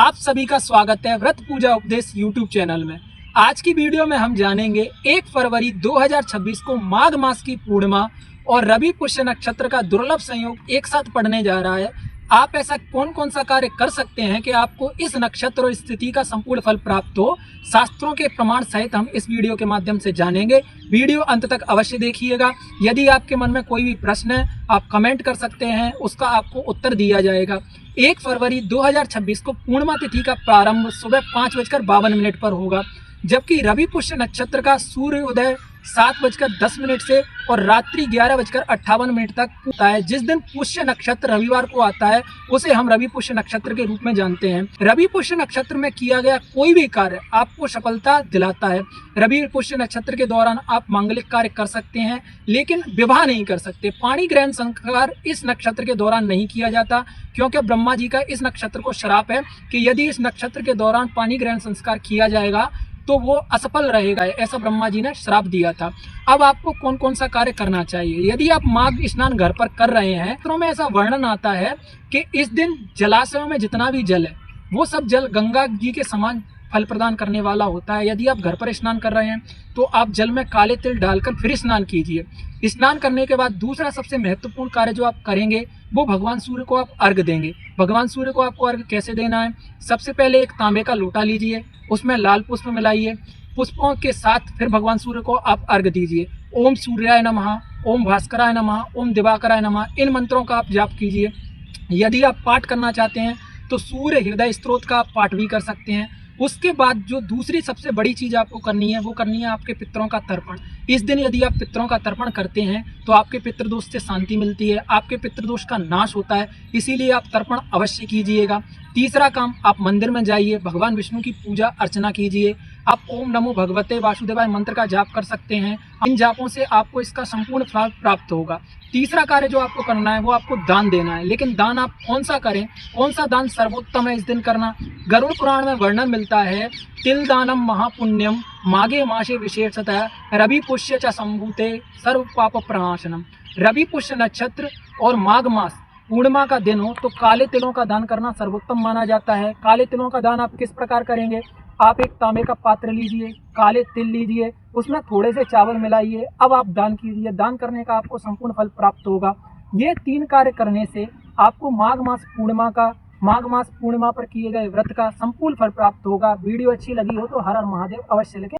आप सभी का स्वागत है व्रत पूजा उपदेश यूट्यूब चैनल में। आज की वीडियो में हम जानेंगे 1 फरवरी 2026 को माघ मास की पूर्णिमा और रवि पुष्य नक्षत्र का दुर्लभ संयोग एक साथ पड़ने जा रहा है। आप ऐसा कौन कौन सा कार्य कर सकते हैं कि आपको इस नक्षत्र और स्थिति का संपूर्ण फल प्राप्त हो। शास्त्रों के प्रमाण सहित हम इस वीडियो के माध्यम से जानेंगे। वीडियो अंत तक अवश्य देखिएगा। यदि आपके मन में कोई भी प्रश्न है आप कमेंट कर सकते हैं, उसका आपको उत्तर दिया जाएगा। 1 फरवरी 2026 को पूर्णिमा तिथि का प्रारंभ सुबह 5:52 पर होगा, जबकि रवि पुष्य नक्षत्र का सूर्य उदय 7:10 से और रात्रि 11:58 तक होता है। जिस दिन पुष्य नक्षत्र रविवार को आता है उसे हम रवि पुष्य नक्षत्र के रूप में जानते हैं। रवि पुष्य नक्षत्र में किया गया कोई भी कार्य आपको सफलता दिलाता है। रवि पुष्य नक्षत्र के दौरान आप मांगलिक कार्य कर सकते हैं, लेकिन विवाह नहीं कर सकते। पाणी ग्रहण संस्कार इस नक्षत्र के दौरान नहीं किया जाता, क्योंकि ब्रह्मा जी का इस नक्षत्र को श्राप है कि यदि इस नक्षत्र के दौरान पाणी ग्रहण संस्कार किया जाएगा तो वो असफल रहेगा, ऐसा ब्रह्मा जी ने श्राप दिया था। अब आपको कौन कौन सा कार्य करना चाहिए। यदि आप माघ स्नान घर पर कर रहे हैं तो में ऐसा वर्णन आता है कि इस दिन जलाशयों में जितना भी जल है वो सब जल गंगा जी के समान फल प्रदान करने वाला होता है। यदि आप घर पर स्नान कर रहे हैं तो आप जल में काले तिल डालकर फिर स्नान कीजिए। स्नान करने के बाद दूसरा सबसे महत्वपूर्ण कार्य जो आप करेंगे वो भगवान सूर्य को आप अर्घ देंगे। भगवान सूर्य को आपको अर्घ कैसे देना है, सबसे पहले एक तांबे का लोटा लीजिए, उसमें लाल पुष्प मिलाइए, पुष्पों के साथ फिर भगवान सूर्य को आप अर्घ दीजिए। ओम सूर्याय नमः, ओम भास्कराय नमः, ओम दिवाकराय नमः, इन मंत्रों का आप जाप कीजिए। यदि आप पाठ करना चाहते हैं तो सूर्य हृदय स्तोत्र का आप पाठ भी कर सकते हैं। उसके बाद जो दूसरी सबसे बड़ी चीज़ आपको करनी है वो करनी है आपके पितरों का तर्पण। इस दिन यदि आप पितरों का तर्पण करते हैं तो आपके पितृदोष से शांति मिलती है, आपके पितृदोष का नाश होता है, इसीलिए आप तर्पण अवश्य कीजिएगा। तीसरा काम, आप मंदिर में जाइए, भगवान विष्णु की पूजा अर्चना कीजिए। आप ओम नमो भगवते वासुदेवाय मंत्र का जाप कर सकते हैं। इन जापों से आपको इसका संपूर्ण फल प्राप्त होगा। तीसरा कार्य जो आपको करना है वो आपको दान देना है, लेकिन दान आप कौन सा करें, कौन सा दान सर्वोत्तम है इस दिन करना। गरुड़ पुराण में वर्णन मिलता है, तिल दानम महापुण्यम माघे मासे विशेषतः रवि पुष्य च संभूते सर्व पाप प्रणाशनम। रवि पुष्य नक्षत्र और माघ मास पूर्णिमा का दिन हो तो काले तिलों का दान करना सर्वोत्तम माना जाता है। काले तिलों का दान आप किस प्रकार करेंगे, आप एक तांबे का पात्र लीजिए, काले तिल लीजिए, उसमें थोड़े से चावल मिलाइए, अब आप दान कीजिए। दान करने का आपको संपूर्ण फल प्राप्त होगा। ये 3 कार्य करने से आपको माघ मास पूर्णिमा पर किए गए व्रत का संपूर्ण फल प्राप्त होगा। वीडियो अच्छी लगी हो तो हर हर महादेव अवश्य लिखें।